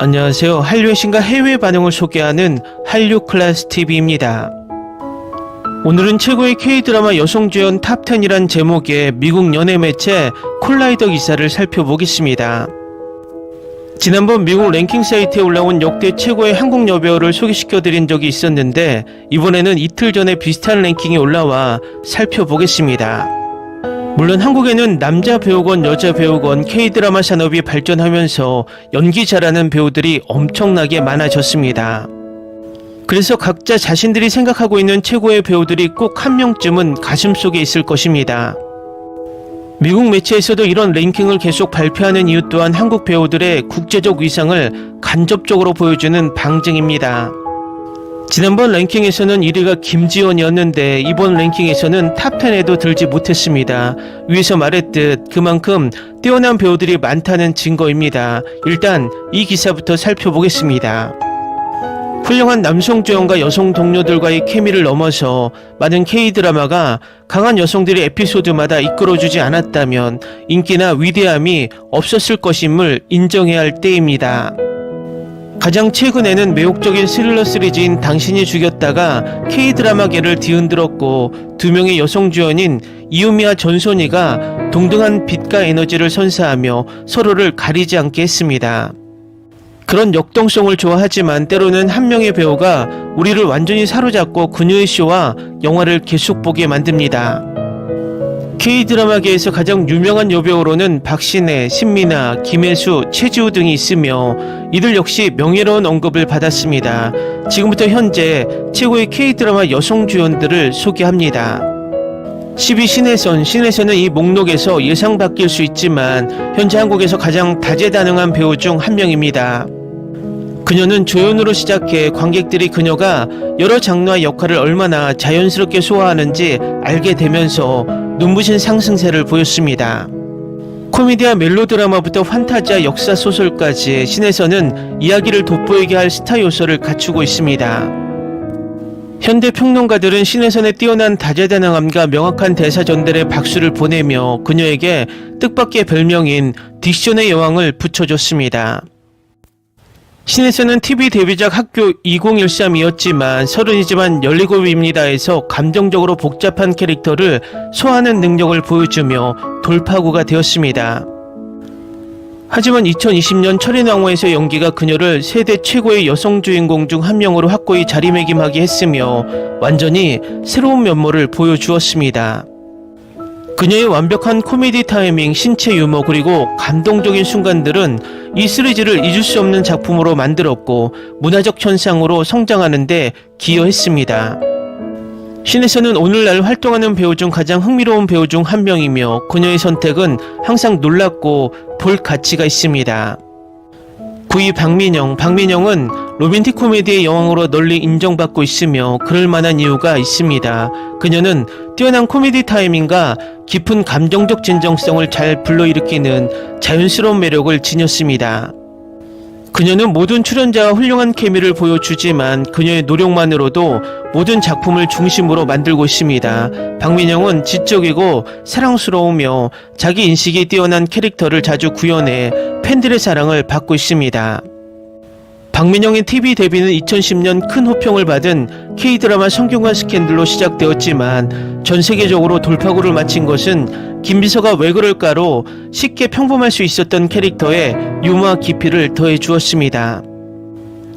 안녕하세요. 한류의 신과 해외 반응을 소개하는 한류클래스TV입니다. 오늘은 최고의 K드라마 여성주연 탑10이란 제목의 미국 연예 매체 콜라이더 기사를 살펴보겠습니다. 지난번 미국 랭킹 사이트에 올라온 역대 최고의 한국 여배우를 소개시켜드린 적이 있었는데 이번에는 이틀 전에 비슷한 랭킹이 올라와 살펴보겠습니다. 물론 한국에는 남자 배우건 여자 배우건 K드라마 산업이 발전하면서 연기 잘하는 배우들이 엄청나게 많아졌습니다. 그래서 각자 자신들이 생각하고 있는 최고의 배우들이 꼭 한 명쯤은 가슴속에 있을 것입니다. 미국 매체에서도 이런 랭킹을 계속 발표하는 이유 또한 한국 배우들의 국제적 위상을 간접적으로 보여주는 방증입니다. 지난번 랭킹에서는 1위가 김지원이었는데 이번 랭킹에서는 탑10에도 들지 못했습니다. 위에서 말했듯 그만큼 뛰어난 배우들이 많다는 증거입니다. 일단 이 기사부터 살펴보겠습니다. 훌륭한 남성 주연과 여성 동료들과의 케미를 넘어서 많은 K드라마가 강한 여성들이 에피소드마다 이끌어주지 않았다면 인기나 위대함이 없었을 것임을 인정해야 할 때입니다. 가장 최근에는 매혹적인 스릴러 시리즈인 당신이 죽였다가 K드라마계를 뒤흔들었고 두 명의 여성 주연인 이유미와 전소니가 동등한 빛과 에너지를 선사하며 서로를 가리지 않게 했습니다. 그런 역동성을 좋아하지만 때로는 한 명의 배우가 우리를 완전히 사로잡고 그녀의 쇼와 영화를 계속 보게 만듭니다. K드라마계에서 가장 유명한 여배우로는 박신혜, 신민아, 김혜수, 최지우 등이 있으며 이들 역시 명예로운 언급을 받았습니다. 지금부터 현재 최고의 K드라마 여성 주연들을 소개합니다. 10위 신혜선은 이 목록에서 예상 바뀔 수 있지만 현재 한국에서 가장 다재다능한 배우 중 한 명입니다. 그녀는 조연으로 시작해 관객들이 그녀가 여러 장르와 역할을 얼마나 자연스럽게 소화하는지 알게 되면서 눈부신 상승세를 보였습니다. 코미디와 멜로드라마부터 판타지와 역사소설까지 신혜선은 이야기를 돋보이게 할 스타 요소를 갖추고 있습니다. 현대 평론가들은 신혜선의 뛰어난 다재다능함과 명확한 대사 전달에 박수를 보내며 그녀에게 뜻밖의 별명인 딕션의 여왕을 붙여줬습니다. 신혜선은 TV 데뷔작 학교 2013이었지만 30이지만 17입니다에서 감정적으로 복잡한 캐릭터를 소화하는 능력을 보여주며 돌파구가 되었습니다. 하지만 2020년 철인왕후에서 연기가 그녀를 세대 최고의 여성 주인공 중 한 명으로 확고히 자리매김하게 했으며 완전히 새로운 면모를 보여주었습니다. 그녀의 완벽한 코미디 타이밍, 신체 유머 그리고 감동적인 순간들은 이 시리즈를 잊을 수 없는 작품으로 만들었고 문화적 현상으로 성장하는 데 기여했습니다. 신혜선은 오늘날 활동하는 배우 중 가장 흥미로운 배우 중 한 명이며 그녀의 선택은 항상 놀랍고 볼 가치가 있습니다. 9위 박민영은 로맨틱 코미디의 여왕으로 널리 인정받고 있으며 그럴 만한 이유가 있습니다. 그녀는 뛰어난 코미디 타이밍과 깊은 감정적 진정성을 잘 불러일으키는 자연스러운 매력을 지녔습니다. 그녀는 모든 출연자와 훌륭한 케미를 보여주지만 그녀의 노력만으로도 모든 작품을 중심으로 만들고 있습니다. 박민영은 지적이고 사랑스러우며 자기 인식이 뛰어난 캐릭터를 자주 구현해 팬들의 사랑을 받고 있습니다. 박민영의 TV 데뷔는 2010년 큰 호평을 받은 K드라마 성균관 스캔들로 시작되었지만 전 세계적으로 돌파구를 마친 것은 김비서가 왜 그럴까로 쉽게 평범할 수 있었던 캐릭터에 유머와 깊이를 더해 주었습니다.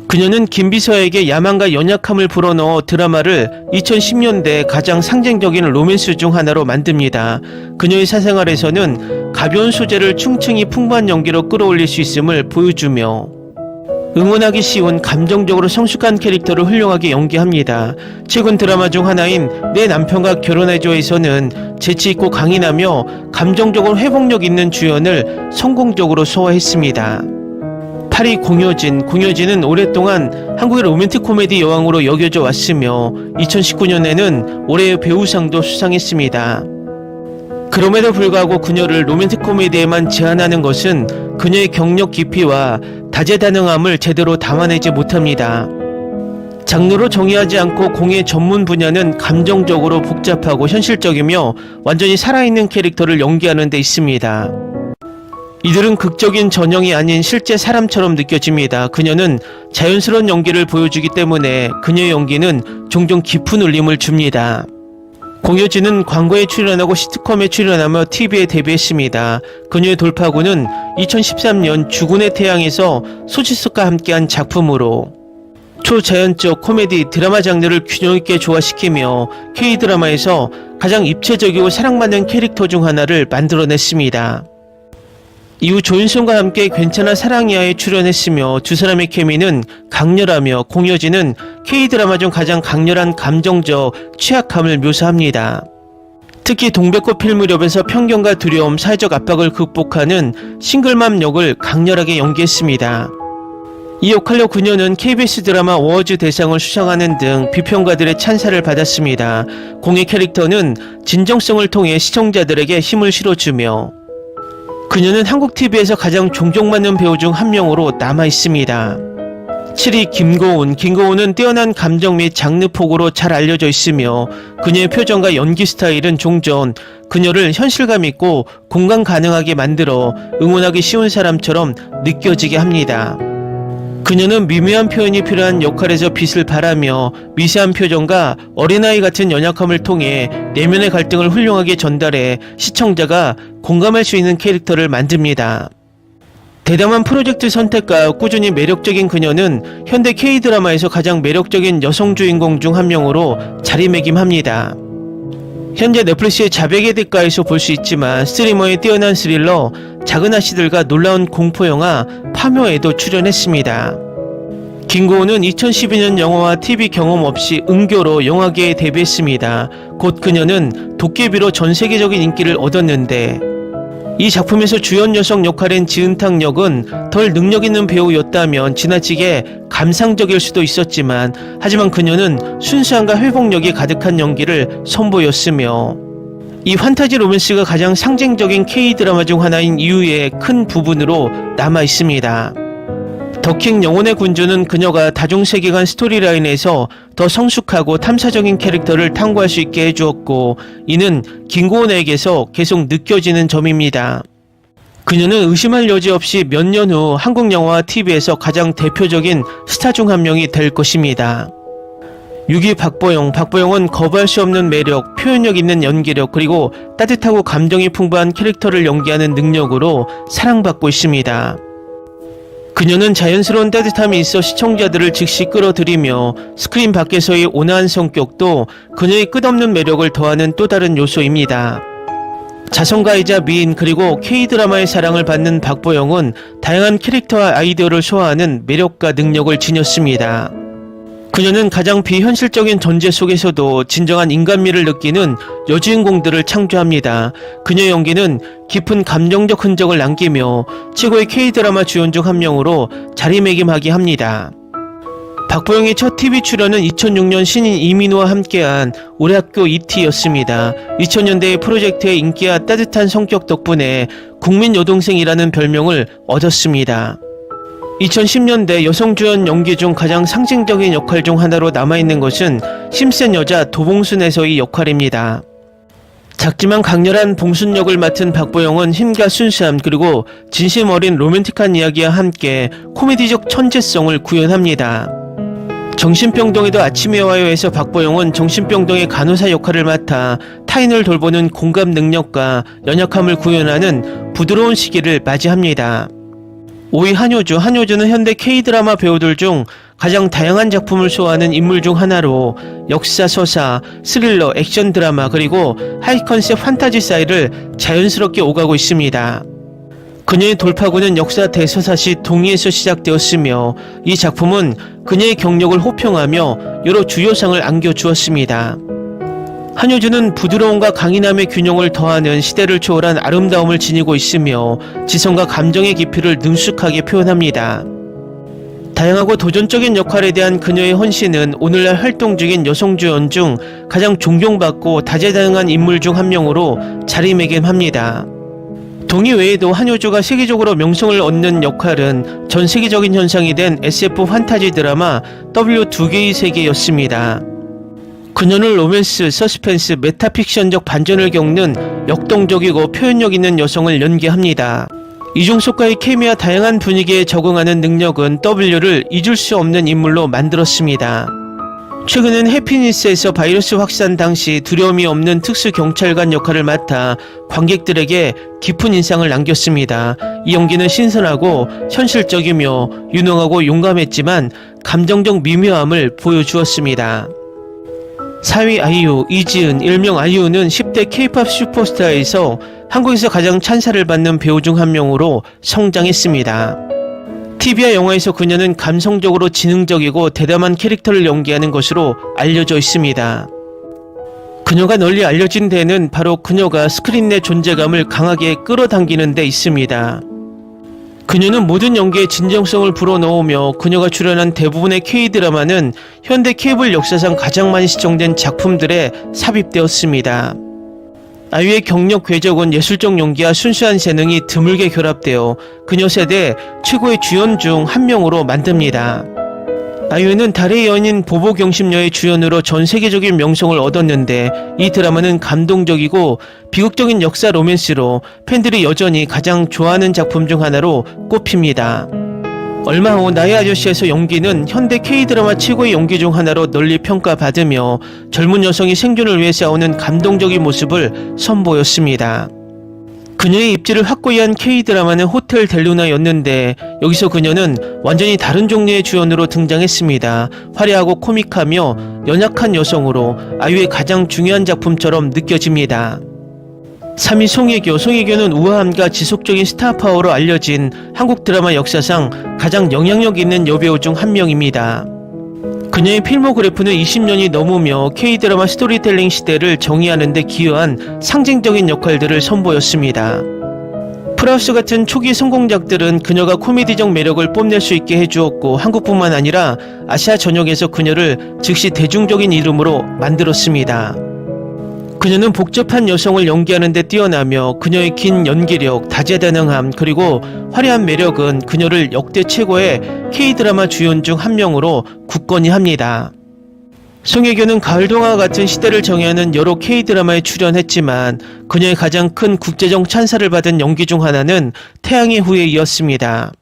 그녀는 김비서에게 야망과 연약함을 불어넣어 드라마를 2010년대 가장 상징적인 로맨스 중 하나로 만듭니다. 그녀의 사생활에서는 가벼운 소재를 충층이 풍부한 연기로 끌어올릴 수 있음을 보여주며 응원하기 쉬운 감정적으로 성숙한 캐릭터를 훌륭하게 연기합니다. 최근 드라마 중 하나인 내 남편과 결혼해줘에서는 재치있고 강인하며 감정적으로 회복력 있는 주연을 성공적으로 소화했습니다. 8위 공효진은 오랫동안 한국의 로맨틱 코미디 여왕으로 여겨져 왔으며 2019년에는 올해의 배우상도 수상했습니다. 그럼에도 불구하고 그녀를 로맨틱 코미디에만 제한하는 것은 그녀의 경력 깊이와 다재다능함을 제대로 담아내지 못합니다. 장르로 정의하지 않고 공의 전문 분야는 감정적으로 복잡하고 현실적이며 완전히 살아있는 캐릭터를 연기하는 데 있습니다. 이들은 극적인 전형이 아닌 실제 사람처럼 느껴집니다. 그녀는 자연스러운 연기를 보여주기 때문에 그녀의 연기는 종종 깊은 울림을 줍니다. 공효진은 광고에 출연하고 시트콤에 출연하며 TV에 데뷔했습니다. 그녀의 돌파구는 2013년 죽은의 태양에서 소지섭과 함께한 작품으로 초자연적 코미디 드라마 장르를 균형 있게 조화시키며 K-드라마에서 가장 입체적이고 사랑받는 캐릭터 중 하나를 만들어냈습니다. 이후 조윤성과 함께 괜찮아 사랑이야에 출연했으며 두 사람의 케미는 강렬하며 공효진은 K-드라마 중 가장 강렬한 감정적 취약함을 묘사합니다. 특히 동백꽃 필 무렵에서 편견과 두려움, 사회적 압박을 극복하는 싱글맘 역을 강렬하게 연기했습니다. 이 역할로 그녀는 KBS 드라마 어워즈 대상을 수상하는 등 비평가들의 찬사를 받았습니다. 공의 캐릭터는 진정성을 통해 시청자들에게 힘을 실어주며 그녀는 한국 TV에서 가장 존경받는 배우 중 한 명으로 남아있습니다. 7위 김고은. 김고은은 뛰어난 감정 및 장르 폭으로 잘 알려져 있으며 그녀의 표정과 연기 스타일은 종전 그녀를 현실감 있고 공감 가능하게 만들어 응원하기 쉬운 사람처럼 느껴지게 합니다. 그녀는 미묘한 표현이 필요한 역할에서 빛을 발하며 미세한 표정과 어린아이 같은 연약함을 통해 내면의 갈등을 훌륭하게 전달해 시청자가 공감할 수 있는 캐릭터를 만듭니다. 대담한 프로젝트 선택과 꾸준히 매력적인 그녀는 현대 K-드라마에서 가장 매력적인 여성 주인공 중 한 명으로 자리매김합니다. 현재 넷플릭스의 자백의 대가에서 볼 수 있지만 스트리머의 뛰어난 스릴러 작은 아씨들과 놀라운 공포영화 파묘에도 출연했습니다. 김고은은 2012년 영화와 TV 경험 없이 은교로 영화계에 데뷔했습니다. 곧 그녀는 도깨비로 전 세계적인 인기를 얻었는데 이 작품에서 주연 여성 역할인 지은탁 역은 덜 능력 있는 배우였다면 지나치게 감상적일 수도 있었지만 하지만 그녀는 순수함과 회복력이 가득한 연기를 선보였으며 이 판타지 로맨스가 가장 상징적인 K-드라마 중 하나인 이유의 큰 부분으로 남아 있습니다. 더킹 영혼의 군주는 그녀가 다중세계관 스토리라인에서 더 성숙하고 탐사적인 캐릭터를 탐구할 수 있게 해주었고 이는 김고은에게서 계속 느껴지는 점입니다. 그녀는 의심할 여지 없이 몇 년 후 한국 영화와 TV에서 가장 대표적인 스타 중 한 명이 될 것입니다. 6위 박보영. 박보영은 거부할 수 없는 매력, 표현력 있는 연기력 그리고 따뜻하고 감정이 풍부한 캐릭터를 연기하는 능력으로 사랑받고 있습니다. 그녀는 자연스러운 따뜻함이 있어 시청자들을 즉시 끌어들이며 스크린 밖에서의 온화한 성격도 그녀의 끝없는 매력을 더하는 또 다른 요소입니다. 자성가이자 미인 그리고 K-드라마의 사랑을 받는 박보영은 다양한 캐릭터와 아이디어를 소화하는 매력과 능력을 지녔습니다. 그녀는 가장 비현실적인 존재 속에서도 진정한 인간미를 느끼는 여주인공들을 창조합니다. 그녀의 연기는 깊은 감정적 흔적을 남기며 최고의 K-드라마 주연 중 한 명으로 자리매김하게 합니다. 박보영의 첫 TV 출연은 2006년 신인 이민호와 함께한 우리 학교 ET였습니다. 2000년대의 프로젝트의 인기와 따뜻한 성격 덕분에 국민 여동생이라는 별명을 얻었습니다. 2010년대 여성 주연 연기 중 가장 상징적인 역할 중 하나로 남아있는 것은 힘센 여자 도봉순에서의 역할입니다. 작지만 강렬한 봉순 역을 맡은 박보영은 힘과 순수함 그리고 진심 어린 로맨틱한 이야기와 함께 코미디적 천재성을 구현합니다. 정신병동에도 아침에 와요에서 박보영은 정신병동의 간호사 역할을 맡아 타인을 돌보는 공감 능력과 연약함을 구현하는 부드러운 시기를 맞이합니다. 5위 한효주. 한효주는 현대 K-드라마 배우들 중 가장 다양한 작품을 소화하는 인물 중 하나로 역사, 서사, 스릴러, 액션 드라마 그리고 하이 컨셉 판타지 사이를 자연스럽게 오가고 있습니다. 그녀의 돌파구는 역사 대서사시 동의에서 시작되었으며 이 작품은 그녀의 경력을 호평하며 여러 주요상을 안겨주었습니다. 한효주는 부드러움과 강인함의 균형을 더하는 시대를 초월한 아름다움을 지니고 있으며 지성과 감정의 깊이를 능숙하게 표현합니다. 다양하고 도전적인 역할에 대한 그녀의 헌신은 오늘날 활동 중인 여성 주연 중 가장 존경받고 다재다능한 인물 중 한 명으로 자리매김합니다. 동의 외에도 한효주가 세계적으로 명성을 얻는 역할은 전 세계적인 현상이 된 SF 판타지 드라마 W2개의 세계였습니다. 그녀는 로맨스, 서스펜스, 메타픽션적 반전을 겪는 역동적이고 표현력 있는 여성을 연기합니다. 이중석과의 케미와 다양한 분위기에 적응하는 능력은 W를 잊을 수 없는 인물로 만들었습니다. 최근엔 해피니스에서 바이러스 확산 당시 두려움이 없는 특수경찰관 역할을 맡아 관객들에게 깊은 인상을 남겼습니다. 이 연기는 신선하고 현실적이며 유능하고 용감했지만 감정적 미묘함을 보여주었습니다. 4위 아이유, 이지은, 일명 아이유는 10대 K-POP 슈퍼스타에서 한국에서 가장 찬사를 받는 배우 중 한 명으로 성장했습니다. TV와 영화에서 그녀는 감성적으로 지능적이고 대담한 캐릭터를 연기하는 것으로 알려져 있습니다. 그녀가 널리 알려진 데는 바로 그녀가 스크린 내 존재감을 강하게 끌어당기는 데 있습니다. 그녀는 모든 연기에 진정성을 불어넣으며 그녀가 출연한 대부분의 K-드라마는 현대 케이블 역사상 가장 많이 시청된 작품들에 삽입되었습니다. 아이유의 경력 궤적은 예술적 연기와 순수한 재능이 드물게 결합되어 그녀 세대 최고의 주연 중 한 명으로 만듭니다. 아이유는 달의 여인인 보보경심녀의 주연으로 전 세계적인 명성을 얻었는데 이 드라마는 감동적이고 비극적인 역사 로맨스로 팬들이 여전히 가장 좋아하는 작품 중 하나로 꼽힙니다. 얼마 후 나의 아저씨에서 연기는 현대 K-드라마 최고의 연기 중 하나로 널리 평가받으며 젊은 여성이 생존을 위해 싸우는 감동적인 모습을 선보였습니다. 그녀의 입지를 확고히 한 K-드라마는 호텔 델루나였는데 여기서 그녀는 완전히 다른 종류의 주연으로 등장했습니다. 화려하고 코믹하며 연약한 여성으로 아이유의 가장 중요한 작품처럼 느껴집니다. 3위 송혜교는 우아함과 지속적인 스타 파워로 알려진 한국 드라마 역사상 가장 영향력 있는 여배우 중 한 명입니다. 그녀의 필모그래프는 20년이 넘으며 K-드라마 스토리텔링 시대를 정의하는 데 기여한 상징적인 역할들을 선보였습니다. 프라우스 같은 초기 성공작들은 그녀가 코미디적 매력을 뽐낼 수 있게 해주었고 한국뿐만 아니라 아시아 전역에서 그녀를 즉시 대중적인 이름으로 만들었습니다. 그녀는 복잡한 여성을 연기하는 데 뛰어나며 그녀의 긴 연기력, 다재다능함, 그리고 화려한 매력은 그녀를 역대 최고의 K-드라마 주연 중 한 명으로 굳건히 합니다. 송혜교는 가을동화와 같은 시대를 정의하는 여러 K-드라마에 출연했지만 그녀의 가장 큰 국제적 찬사를 받은 연기 중 하나는 태양의 후예이었습니다.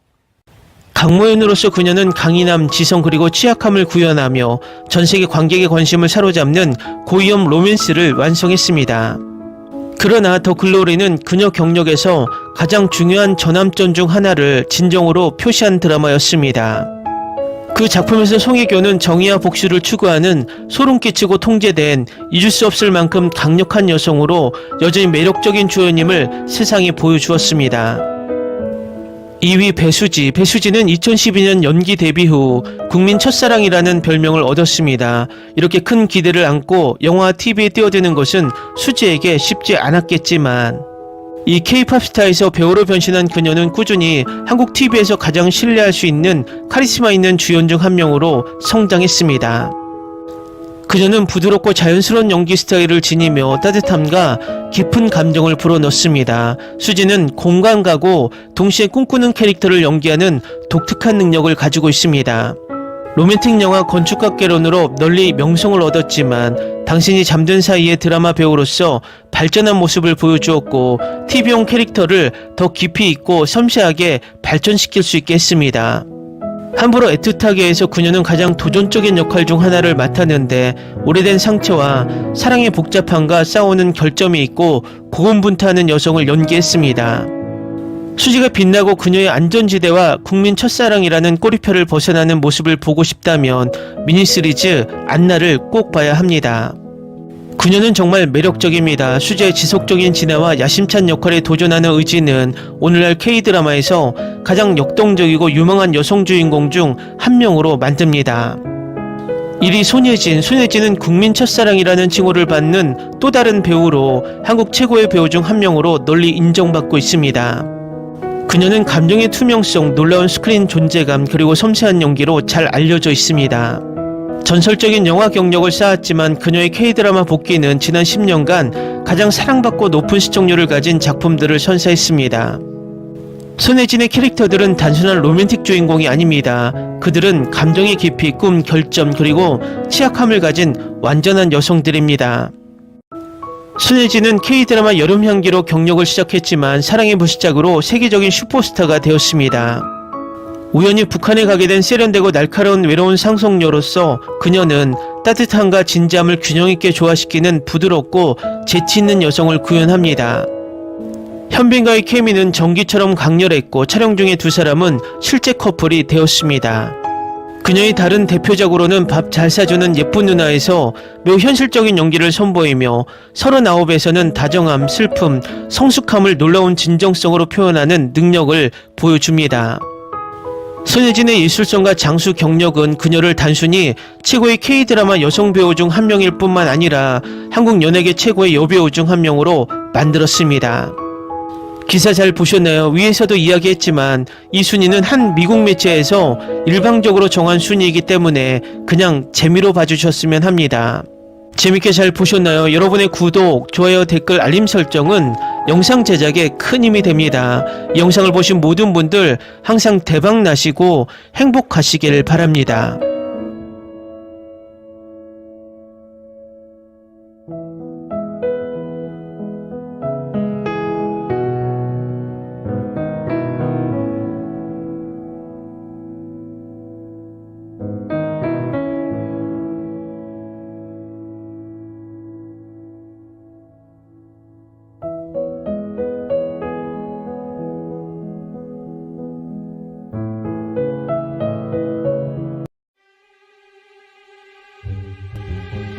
강모연으로서 그녀는 강인함, 지성 그리고 취약함을 구현하며 전세계 관객의 관심을 사로잡는 고위험 로맨스를 완성했습니다. 그러나 더 글로리는 그녀 경력에서 가장 중요한 전함점 중 하나를 진정으로 표시한 드라마였습니다. 그 작품에서 송혜교는 정의와 복수를 추구하는 소름 끼치고 통제된 잊을 수 없을 만큼 강력한 여성으로 여전히 매력적인 주연임을 세상에 보여주었습니다. 2위 배수지는 2012년 연기 데뷔 후 국민 첫사랑이라는 별명을 얻었습니다. 이렇게 큰 기대를 안고 영화와 TV에 뛰어드는 것은 수지에게 쉽지 않았겠지만 이 K-POP 스타에서 배우로 변신한 그녀는 꾸준히 한국 TV에서 가장 신뢰할 수 있는 카리스마 있는 주연 중 한 명으로 성장했습니다. 그녀는 부드럽고 자연스러운 연기 스타일을 지니며 따뜻함과 깊은 감정을 불어넣습니다. 수지는 공감가고 동시에 꿈꾸는 캐릭터를 연기하는 독특한 능력을 가지고 있습니다. 로맨틱 영화 건축학개론으로 널리 명성을 얻었지만 당신이 잠든 사이의 드라마 배우로서 발전한 모습을 보여주었고 TV용 캐릭터를 더 깊이 있고 섬세하게 발전시킬 수 있게 했습니다. 함부로 애틋하게 해서 그녀는 가장 도전적인 역할 중 하나를 맡았는데 오래된 상처와 사랑의 복잡함과 싸우는 결점이 있고 고군분투하는 여성을 연기했습니다. 수지가 빛나고 그녀의 안전지대와 국민 첫사랑이라는 꼬리표를 벗어나는 모습을 보고 싶다면 미니시리즈 안나를 꼭 봐야 합니다. 그녀는 정말 매력적입니다. 수지의 지속적인 진화와 야심찬 역할에 도전하는 의지는 오늘날 K-드라마에서 가장 역동적이고 유망한 여성 주인공 중 한 명으로 만듭니다. 1위 손예진은 국민 첫사랑이라는 칭호를 받는 또 다른 배우로 한국 최고의 배우 중 한 명으로 널리 인정받고 있습니다. 그녀는 감정의 투명성, 놀라운 스크린 존재감 그리고 섬세한 연기로 잘 알려져 있습니다. 전설적인 영화 경력을 쌓았지만 그녀의 K-드라마 복귀는 지난 10년간 가장 사랑받고 높은 시청률을 가진 작품들을 선사했습니다. 손예진의 캐릭터들은 단순한 로맨틱 주인공이 아닙니다. 그들은 감정의 깊이, 꿈, 결점 그리고 취약함을 가진 완전한 여성들입니다. 손예진은 K드라마 여름향기로 경력을 시작했지만 사랑의 불시착으로 세계적인 슈퍼스타가 되었습니다. 우연히 북한에 가게 된 세련되고 날카로운 외로운 상속녀로서 그녀는 따뜻함과 진지함을 균형 있게 조화시키는 부드럽고 재치 있는 여성을 구현합니다. 현빈과의 케미는 전기처럼 강렬했고 촬영 중에 두 사람은 실제 커플이 되었습니다. 그녀의 다른 대표작으로는 밥 잘 사주는 예쁜 누나에서 매우 현실적인 연기를 선보이며 39에서는 다정함, 슬픔, 성숙함을 놀라운 진정성으로 표현하는 능력을 보여줍니다. 손예진의 예술성과 장수 경력은 그녀를 단순히 최고의 K드라마 여성 배우 중 한 명일 뿐만 아니라 한국 연예계 최고의 여배우 중 한 명으로 만들었습니다. 기사 잘 보셨나요? 위에서도 이야기했지만 이 순위는 한 미국 매체에서 일방적으로 정한 순위이기 때문에 그냥 재미로 봐주셨으면 합니다. 재밌게 잘 보셨나요? 여러분의 구독, 좋아요, 댓글, 알림 설정은 영상 제작에 큰 힘이 됩니다. 이 영상을 보신 모든 분들 항상 대박 나시고 행복하시길 바랍니다.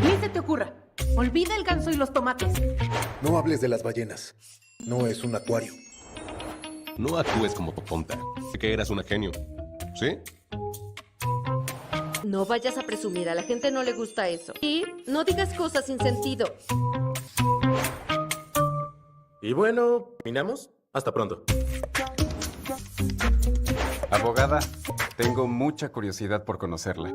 Ni se te ocurra. Olvida el ganso y los tomates. No hables de las ballenas. No es un acuario. No actúes como tonta. Que eras una genio. ¿Sí? No vayas a presumir, a la gente no le gusta eso. Y no digas cosas sin sentido. Y bueno, ¿terminamos? Hasta pronto. Abogada, tengo mucha curiosidad por conocerla.